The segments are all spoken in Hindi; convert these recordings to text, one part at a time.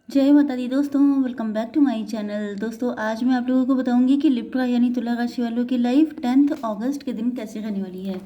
जय माता दी दोस्तों, welcome back to my channel. दोस्तों आज मैं आप लोगों को बताऊंगी कि लिब्रा यानी तुला राशि वालों की लाइफ 10 अगस्त के दिन कैसे रहने वाली है।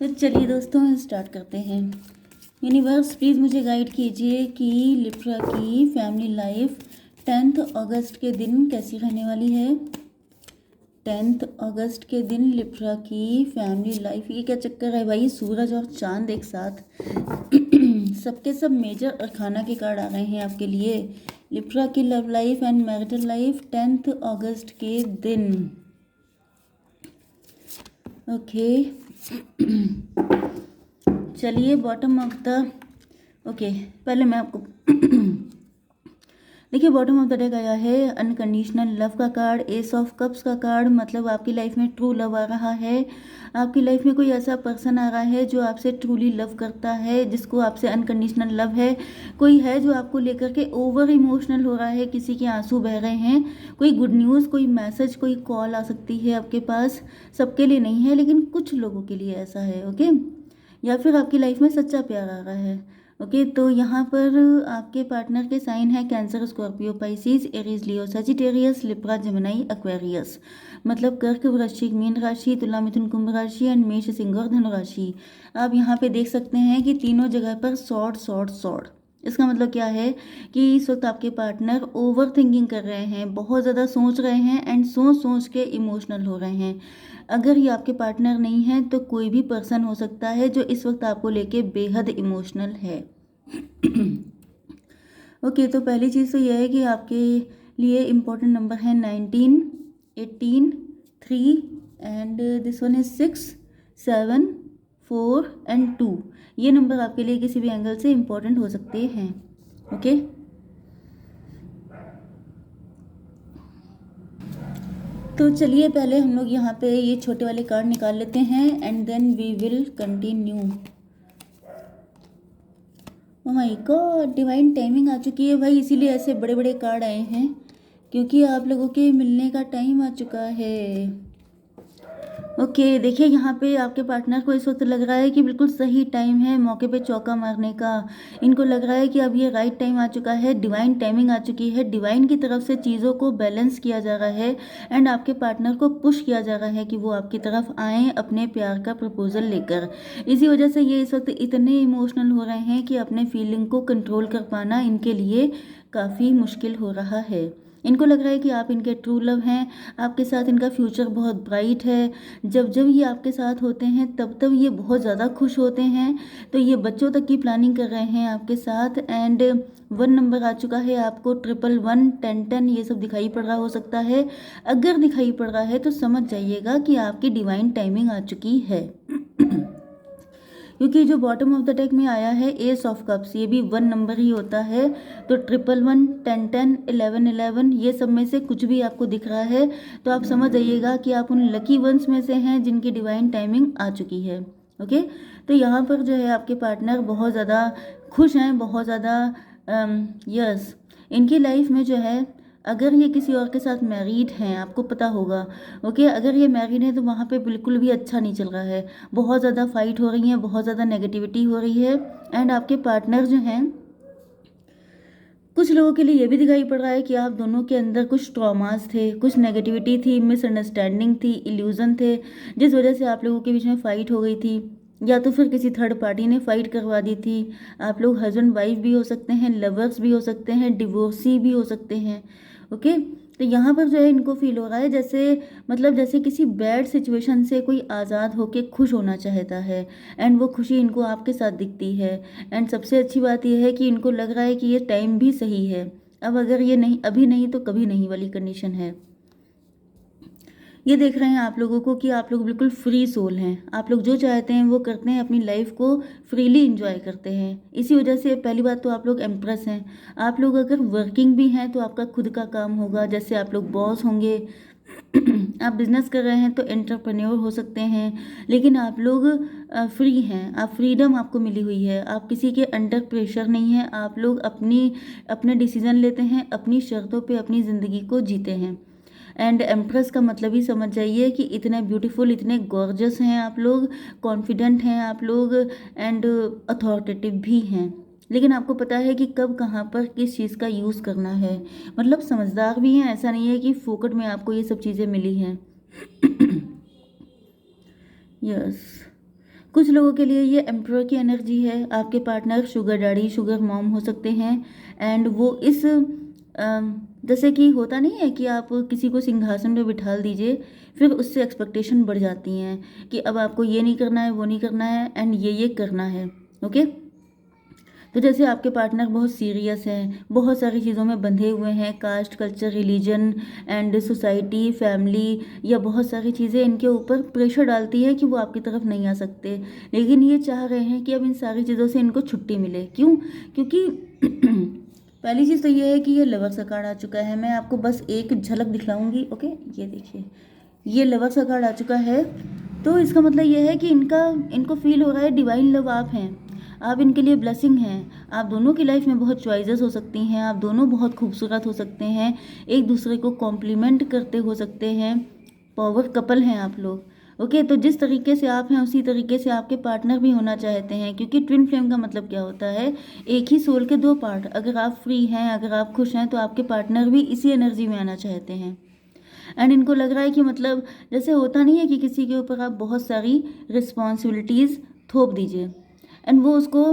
तो चलिए दोस्तों स्टार्ट करते हैं। यूनिवर्स प्लीज़ मुझे गाइड कीजिए कि लिब्रा की फैमिली लाइफ 10 अगस्त के दिन कैसी रहने वाली है। 10 अगस्त के दिन लिब्रा की फैमिली लाइफ, ये क्या चक्कर है भाई, सूरज और चांद एक साथ। सबके सब मेजर अरखाना के कार्ड आ रहे हैं आपके लिए। लिब्रा की love life and marital life 10 अगस्त के दिन। ओके चलिए बॉटम ऑफ द पहले मैं आपको देखिए, बॉटम ऑफ द डेक आया है अनकंडीशनल लव का कार्ड, एस ऑफ कप्स का कार्ड। मतलब आपकी लाइफ में ट्रू लव आ रहा है। आपकी लाइफ में कोई ऐसा पर्सन आ रहा है जो आपसे ट्रूली लव करता है, जिसको आपसे अनकंडीशनल लव है। कोई है जो आपको लेकर के ओवर इमोशनल हो रहा है, किसी के आंसू बह रहे हैं। कोई गुड न्यूज़, कोई मैसेज, कोई कॉल आ सकती है आपके पास। सबके लिए नहीं है लेकिन कुछ लोगों के लिए ऐसा है। ओके, या फिर आपकी लाइफ में सच्चा प्यार आ रहा है। ओके, तो यहाँ पर आपके पार्टनर के साइन है कैंसर, स्कॉर्पियो, पाइसिस, एरीज, लियो, सजिटेरियस, लिब्रा, जेमिनी, एक्वेरियस। मतलब कर्क, वृश्चिक, मीन राशि, तुला, मिथुन, कुंभ राशि एंड मेष, सिंह और धनु राशि। आप यहाँ पे देख सकते हैं कि तीनों जगह पर सॉर्ड सॉर्ड सॉर्ड। इसका मतलब क्या है कि इस वक्त आपके पार्टनर ओवर थिंकिंग कर रहे हैं, बहुत ज़्यादा सोच रहे हैं एंड सोच सोच के इमोशनल हो रहे हैं। अगर ये आपके पार्टनर नहीं है तो कोई भी पर्सन हो सकता है जो इस वक्त आपको लेके बेहद इमोशनल है। ओके, तो पहली चीज़ तो यह है कि आपके लिए इम्पोर्टेंट नंबर है 19, 18, 3 and this one is 6, 7, 4 and 2। ये नंबर आपके लिए किसी भी एंगल से इम्पोर्टेंट हो सकते हैं। ओके, तो चलिए पहले हम लोग यहाँ पे ये छोटे वाले कार्ड निकाल लेते हैं and then we will continue. Oh my god, divine timing आ चुकी है भाई, इसीलिए ऐसे बड़े बड़े कार्ड आए हैं, क्योंकि आप लोगों के मिलने का टाइम आ चुका है। ओके, देखिए यहाँ पे आपके पार्टनर को इस वक्त लग रहा है कि बिल्कुल सही टाइम है मौके पे चौका मारने का। इनको लग रहा है कि अब ये राइट टाइम आ चुका है, डिवाइन टाइमिंग आ चुकी है, डिवाइन की तरफ से चीज़ों को बैलेंस किया जा रहा है एंड आपके पार्टनर को पुश किया जा रहा है कि वो आपकी तरफ आएँ अपने प्यार का प्रपोजल लेकर। इसी वजह से ये इस वक्त इतने इमोशनल हो रहे हैं कि अपने फीलिंग को कंट्रोल कर पाना इनके लिए काफ़ी मुश्किल हो रहा है। इनको लग रहा है कि आप इनके ट्रू लव हैं, आपके साथ इनका फ्यूचर बहुत ब्राइट है। जब जब ये आपके साथ होते हैं तब तब ये बहुत ज़्यादा खुश होते हैं। तो ये बच्चों तक की प्लानिंग कर रहे हैं आपके साथ एंड 1 नंबर आ चुका है आपको, 111, 1010 ये सब दिखाई पड़ रहा हो सकता है। अगर दिखाई पड़ रहा है तो समझ जाइएगा कि आपकी डिवाइन टाइमिंग आ चुकी है। क्योंकि जो बॉटम ऑफ द डेक में आया है एस ऑफ कप्स, ये भी 1 नंबर ही होता है। तो 111, 1010, 1111 ये सब में से कुछ भी आपको दिख रहा है तो आप समझ जाइएगा कि आप उन लकी वंस में से हैं जिनकी डिवाइन टाइमिंग आ चुकी है। ओके, तो यहाँ पर जो है आपके पार्टनर बहुत ज़्यादा खुश हैं, बहुत ज़्यादा यस। इनकी लाइफ में जो है, अगर ये किसी और के साथ मैरिड हैं, आपको पता होगा। ओके, अगर ये मैरिड है तो वहाँ पे बिल्कुल भी अच्छा नहीं चल रहा है, बहुत ज़्यादा फाइट हो रही है, बहुत ज़्यादा नेगेटिविटी हो रही है एंड आपके पार्टनर जो हैं, कुछ लोगों के लिए ये भी दिखाई पड़ रहा है कि आप दोनों के अंदर कुछ ट्रॉमास थे, कुछ नेगेटिविटी थी, मिसअंडरस्टैंडिंग थी, इल्यूज़न थे, जिस वजह से आप लोगों के बीच में फ़ाइट हो गई थी, या तो फिर किसी थर्ड पार्टी ने फ़ाइट करवा दी थी। आप लोग हस्बैंड वाइफ भी हो सकते हैं, लवर्स भी हो सकते हैं, डिवोर्सी भी हो सकते हैं। ओके, तो यहाँ पर जो है इनको फील हो रहा है जैसे, मतलब जैसे किसी बैड सिचुएशन से कोई आज़ाद होके खुश होना चाहता है एंड वो खुशी इनको आपके साथ दिखती है। एंड सबसे अच्छी बात यह है कि इनको लग रहा है कि ये टाइम भी सही है। अब अगर ये नहीं, अभी नहीं तो कभी नहीं वाली कंडीशन है। ये देख रहे हैं आप लोगों को कि आप लोग बिल्कुल फ्री सोल हैं, आप लोग जो चाहते हैं वो करते हैं, अपनी लाइफ को फ्रीली इंजॉय करते हैं। इसी वजह से पहली बात तो आप लोग एम्प्रेस हैं। आप लोग अगर वर्किंग भी हैं तो आपका खुद का काम होगा, जैसे आप लोग बॉस होंगे। आप बिजनेस कर रहे हैं तो एंटरप्रेन्योर हो सकते हैं, लेकिन आप लोग फ्री हैं, आप फ्रीडम आपको मिली हुई है, आप किसी के अंडर प्रेशर नहीं हैं। आप लोग अपने डिसीजन लेते हैं, अपनी शर्तों पे अपनी ज़िंदगी को जीते हैं। एंड एम्प्रेस का मतलब ही समझ जाइए कि इतने ब्यूटीफुल, इतने गॉर्जस हैं आप लोग, कॉन्फिडेंट हैं आप लोग एंड अथॉरिटेटिव भी हैं। लेकिन आपको पता है कि कब कहाँ पर किस चीज़ का यूज़ करना है। मतलब समझदार भी हैं, ऐसा नहीं है कि फोकट में आपको ये सब चीज़ें मिली हैं। यस, कुछ लोगों के लिए ये एम्परर की एनर्जी है। आपके partner sugar daddy sugar mom हो सकते हैं। एंड वो इस जैसे कि होता नहीं है कि आप किसी को सिंहासन पे बिठा दीजिए, फिर उससे एक्सपेक्टेशन बढ़ जाती हैं कि अब आपको ये नहीं करना है, वो नहीं करना है, एंड ये करना है। ओके, तो जैसे आपके पार्टनर बहुत सीरियस हैं, बहुत सारी चीज़ों में बंधे हुए हैं, caste, culture, religion and society, family, या बहुत सारी चीज़ें इनके ऊपर प्रेशर डालती है कि वो आपकी तरफ नहीं आ सकते। लेकिन ये चाह रहे हैं कि अब इन सारी चीज़ों से इनको छुट्टी मिले। क्यों? क्योंकि पहली चीज़ तो ये है कि ये लवर्स का कार्ड आ चुका है। मैं आपको बस एक झलक दिखलाऊंगी। ओके, ये देखिए, ये लवर्स का कार्ड आ चुका है। तो इसका मतलब ये है कि इनको फील हो रहा है डिवाइन लव आप हैं, आप इनके लिए ब्लेसिंग हैं। आप दोनों की लाइफ में बहुत चॉइसेस हो सकती हैं, आप दोनों बहुत खूबसूरत हो सकते हैं, एक दूसरे को कॉम्प्लीमेंट करते हो सकते हैं, पावर कपल हैं आप लोग। ओके, तो जिस तरीके से आप हैं उसी तरीके से आपके पार्टनर भी होना चाहते हैं, क्योंकि ट्विन फ्लेम का मतलब क्या होता है? एक ही सोल के दो पार्ट। अगर आप फ्री हैं, अगर आप खुश हैं, तो आपके पार्टनर भी इसी एनर्जी में आना चाहते हैं। एंड इनको लग रहा है कि मतलब जैसे होता नहीं है कि किसी के ऊपर आप बहुत सारी रिस्पॉन्सिबिलिटीज़ थोप दीजिए एंड वो उसको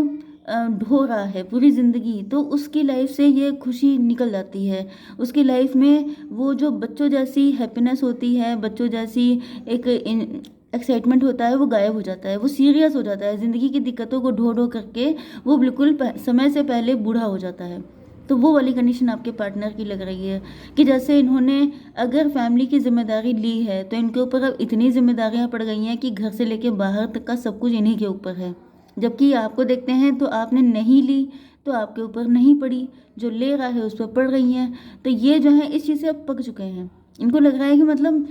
ढो रहा है पूरी ज़िंदगी, तो उसकी लाइफ से ये खुशी निकल जाती है। उसकी लाइफ में वो जो बच्चों जैसी हैप्पीनेस होती है, बच्चों जैसी एक एक्साइटमेंट होता है, वो गायब हो जाता है। वो सीरियस हो जाता है, ज़िंदगी की दिक्कतों को ढो ढो करके वो बिल्कुल समय से पहले बूढ़ा हो जाता है। तो वो वाली कंडीशन आपके पार्टनर की लग रही है कि जैसे इन्होंने अगर फैमिली की जिम्मेदारी ली है तो इनके ऊपर अब इतनी जिम्मेदारियां पड़ गई हैं कि घर से लेके बाहर तक का सब कुछ इन्हीं के ऊपर है। जबकि आपको देखते हैं तो आपने नहीं ली तो आपके ऊपर नहीं पड़ी, जो ले रहा है उस पर पड़ रही हैं। तो ये जो है इस चीज़ से अब पक चुके हैं। इनको लग रहा है कि मतलब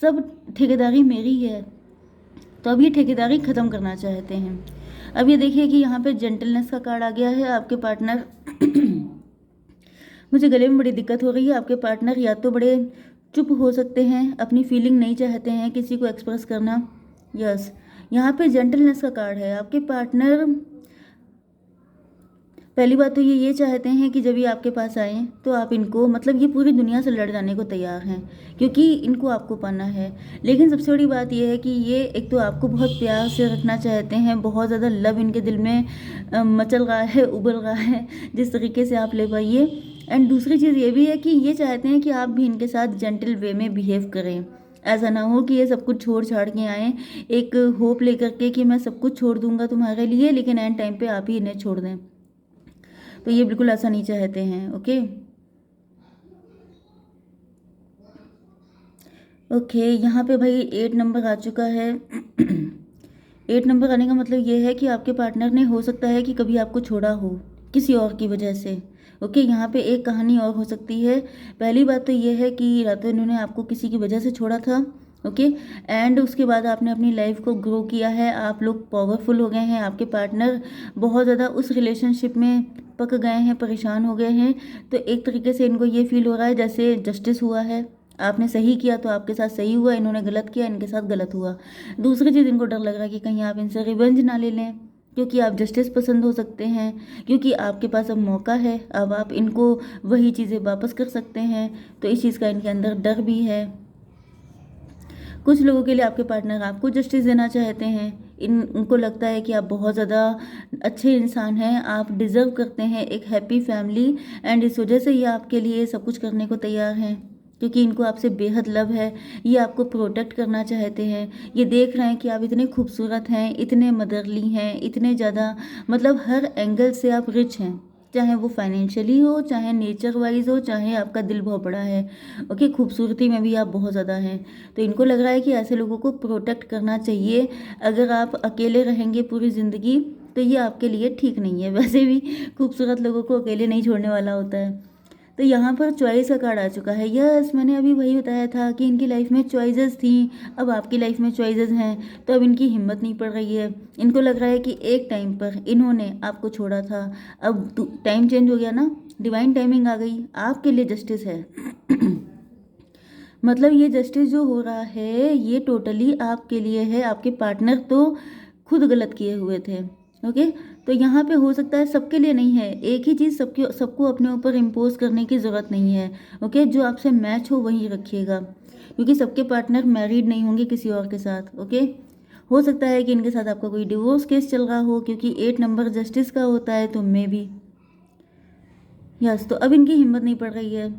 सब ठेकेदारी मेरी है, तो अब ये ठेकेदारी ख़त्म करना चाहते हैं। अब ये देखिए कि यहाँ पे जेंटलनेस का कार्ड आ गया है। आपके पार्टनर मुझे गले में बड़ी दिक्कत हो रही है। आपके पार्टनर या तो बड़े चुप हो सकते हैं, अपनी फीलिंग नहीं चाहते हैं किसी को एक्सप्रेस करना। यस, यहाँ पे जेंटलनेस का कार्ड है। आपके पार्टनर पहली बात तो ये चाहते हैं कि जब ये आपके पास आए तो आप इनको मतलब ये पूरी दुनिया से लड़ जाने को तैयार हैं, क्योंकि इनको आपको पाना है। लेकिन सबसे बड़ी बात ये है कि ये एक तो आपको बहुत प्यार से रखना चाहते हैं, बहुत ज़्यादा लव इनके दिल में मचल रहा है, उबल रहा है, जिस तरीके से आप ले पाइए। एंड दूसरी चीज़ ये भी है कि ये चाहते हैं कि आप भी इनके साथ जेंटल वे में बिहेव करें। ऐसा ना हो कि ये सब कुछ छोड़ छाड़ के आएँ एक होप लेकर के कि मैं सब कुछ छोड़ दूंगा तुम्हारे लिए, लेकिन एंड टाइम पे आप ही इन्हें छोड़ दें। तो ये बिल्कुल ऐसा नहीं चाहते हैं। ओके ओके, यहाँ पे भाई 8 नंबर आ चुका है। 8 नंबर आने का मतलब ये है कि आपके पार्टनर ने हो सकता है कि कभी आपको छोड़ा हो किसी और की वजह से। ओके, यहाँ पे एक कहानी और हो सकती है। पहली बात तो ये है कि या तो इन्होंने आपको किसी की वजह से छोड़ा था। ओके, एंड उसके बाद आपने अपनी लाइफ को ग्रो किया है, आप लोग पावरफुल हो गए हैं, आपके पार्टनर बहुत ज़्यादा उस रिलेशनशिप में पक गए हैं, परेशान हो गए हैं। तो एक तरीके से इनको ये फील हो रहा है जैसे जस्टिस हुआ है। आपने सही किया तो आपके साथ सही हुआ, इन्होंने गलत किया इनके साथ गलत हुआ। दूसरी चीज़, इनको डर लग रहा है कि कहीं आप इनसे रिवेंज ना ले लें, क्योंकि आप जस्टिस पसंद हो सकते हैं, क्योंकि आपके पास अब मौका है, अब आप इनको वही चीज़ें वापस कर सकते हैं। तो इस चीज़ का इनके अंदर डर भी है। कुछ लोगों के लिए आपके पार्टनर आपको जस्टिस देना चाहते हैं। इनको लगता है कि आप बहुत ज़्यादा अच्छे इंसान हैं, आप डिज़र्व करते हैं एक हैप्पी फैमिली, एंड इस वजह से ये आपके लिए सब कुछ करने को तैयार हैं, क्योंकि इनको आपसे बेहद लव है। ये आपको प्रोटेक्ट करना चाहते हैं। ये देख रहे हैं कि आप इतने खूबसूरत हैं, इतने मदरली हैं, इतने ज़्यादा मतलब हर एंगल से आप रिच हैं, चाहे वो फाइनेंशियली हो, चाहे नेचर वाइज हो, चाहे आपका दिल बहुत बड़ा है। ओके, खूबसूरती में भी आप बहुत ज़्यादा हैं। तो इनको लग रहा है कि ऐसे लोगों को प्रोटेक्ट करना चाहिए। अगर आप अकेले रहेंगे पूरी ज़िंदगी तो ये आपके लिए ठीक नहीं है। वैसे भी खूबसूरत लोगों को अकेले नहीं छोड़ने वाला होता है। तो यहाँ पर चॉइस का कार्ड आ चुका है। यस, मैंने अभी वही बताया था कि इनकी लाइफ में चॉइसेस थी, अब आपकी लाइफ में चॉइसेस हैं, तो अब इनकी हिम्मत नहीं पड़ रही है। इनको लग रहा है कि एक टाइम पर इन्होंने आपको छोड़ा था, अब टाइम चेंज हो गया ना, डिवाइन टाइमिंग आ गई, आपके लिए जस्टिस है। मतलब ये जस्टिस जो हो रहा है ये टोटली आपके लिए है। आपके पार्टनर तो खुद गलत किए हुए थे। ओके, तो यहाँ पे हो सकता है सबके लिए नहीं है, एक ही चीज़ सबको अपने ऊपर इम्पोज करने की ज़रूरत नहीं है। ओके, जो आपसे मैच हो वही रखिएगा, क्योंकि सबके पार्टनर मैरिड नहीं होंगे किसी और के साथ। ओके, हो सकता है कि इनके साथ आपका कोई डिवोर्स केस चल रहा हो, क्योंकि 8 नंबर जस्टिस का होता है, तो मे भी यस। तो अब इनकी हिम्मत नहीं पड़ रही है,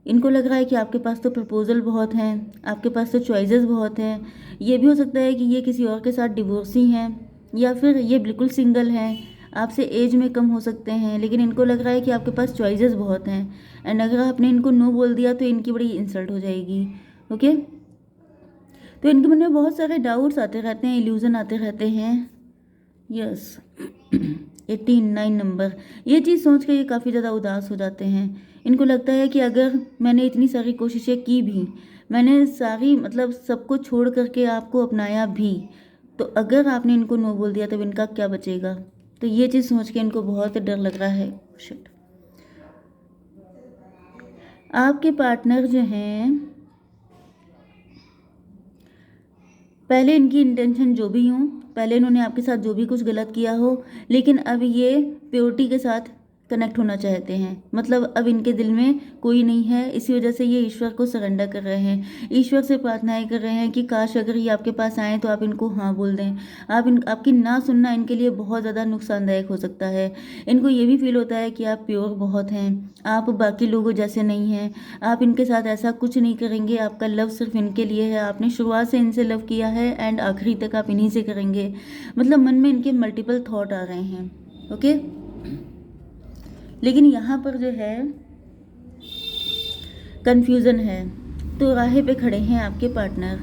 इनको लग रहा है कि आपके पास तो प्रपोजल बहुत हैं, आपके पास तो चॉइसेस बहुत हैं। ये भी हो सकता है कि ये किसी और के साथ डिवोर्सी हैं, या फिर ये बिल्कुल सिंगल हैं, आपसे एज में कम हो सकते हैं, लेकिन इनको लग रहा है कि आपके पास चॉइसेस बहुत हैं। एंड अगर आपने इनको नो बोल दिया तो इनकी बड़ी इंसल्ट हो जाएगी। ओके, तो इनके मन में बहुत सारे डाउट्स आते रहते हैं, इल्यूजन आते रहते हैं। यस 89 नंबर, ये चीज़ सोच कर ये काफ़ी ज़्यादा उदास हो जाते हैं। इनको लगता है कि अगर मैंने इतनी सारी कोशिशें की भी, मैंने सारी मतलब सबको छोड़ करके आपको अपनाया भी, तो अगर आपने इनको नो बोल दिया तो इनका क्या बचेगा। तो ये चीज़ सोच के इनको बहुत डर लग रहा है। शिट, आपके पार्टनर जो हैं, पहले इनकी इंटेंशन जो भी हो, पहले इन्होंने आपके साथ जो भी कुछ गलत किया हो, लेकिन अब ये प्योरिटी के साथ कनेक्ट होना चाहते हैं। मतलब अब इनके दिल में कोई नहीं है, इसी वजह से ये ईश्वर को सरेंडर कर रहे हैं, ईश्वर से प्रार्थनाएं कर रहे हैं कि काश अगर ये आपके पास आएँ तो आप इनको हाँ बोल दें। आपकी ना सुनना इनके लिए बहुत ज़्यादा नुकसानदायक हो सकता है। इनको ये भी फील होता है कि आप प्योर बहुत हैं, आप बाकी लोगों जैसे नहीं हैं, आप इनके साथ ऐसा कुछ नहीं करेंगे, आपका लव सिर्फ इनके लिए है, आपने शुरुआत से इनसे लव किया है एंड आखिरी तक आप इन्हीं से करेंगे। मतलब मन में इनके मल्टीपल थॉट आ रहे हैं। ओके, लेकिन यहाँ पर जो है कन्फ्यूज़न है, तो राहे पे खड़े हैं आपके पार्टनर,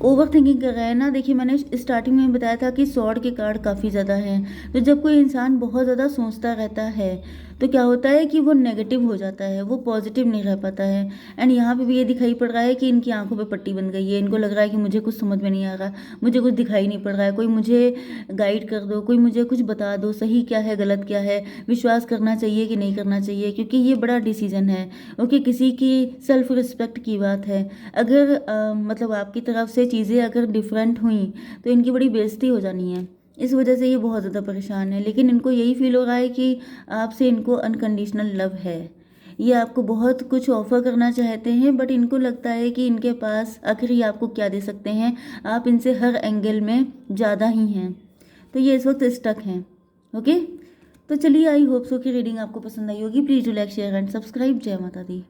ओवर थिंकिंग कर रहे हैं ना। देखिए, मैंने स्टार्टिंग में बताया था कि सॉर्ड के कार्ड काफ़ी ज़्यादा हैं, तो जब कोई इंसान बहुत ज़्यादा सोचता रहता है तो क्या होता है कि वो नेगेटिव हो जाता है, वो पॉजिटिव नहीं रह पाता है। एंड यहाँ पे भी ये दिखाई पड़ रहा है कि इनकी आंखों पे पट्टी बन गई है, इनको लग रहा है कि मुझे कुछ समझ में नहीं आ रहा, मुझे कुछ दिखाई नहीं पड़ रहा है, कोई मुझे गाइड कर दो, कोई मुझे कुछ बता दो, सही क्या है गलत क्या है, विश्वास करना चाहिए कि नहीं करना चाहिए, क्योंकि ये बड़ा डिसीजन है। ओके, किसी की सेल्फ रिस्पेक्ट की बात है। अगर मतलब आपकी तरफ से चीज़ें अगर डिफरेंट हुई तो इनकी बड़ी बेइज्जती हो जानी है, इस वजह से ये बहुत ज़्यादा परेशान है। लेकिन इनको यही फील हो रहा है कि आपसे इनको अनकंडीशनल लव है, ये आपको बहुत कुछ ऑफर करना चाहते हैं, बट इनको लगता है कि इनके पास आखिर ये आपको क्या दे सकते हैं, आप इनसे हर एंगल में ज़्यादा ही हैं, तो ये इस वक्त स्टक हैं। ओके, तो चलिए, आई होप सो कि रीडिंग आपको पसंद आई होगी। Please do like share and subscribe. जय माता दी।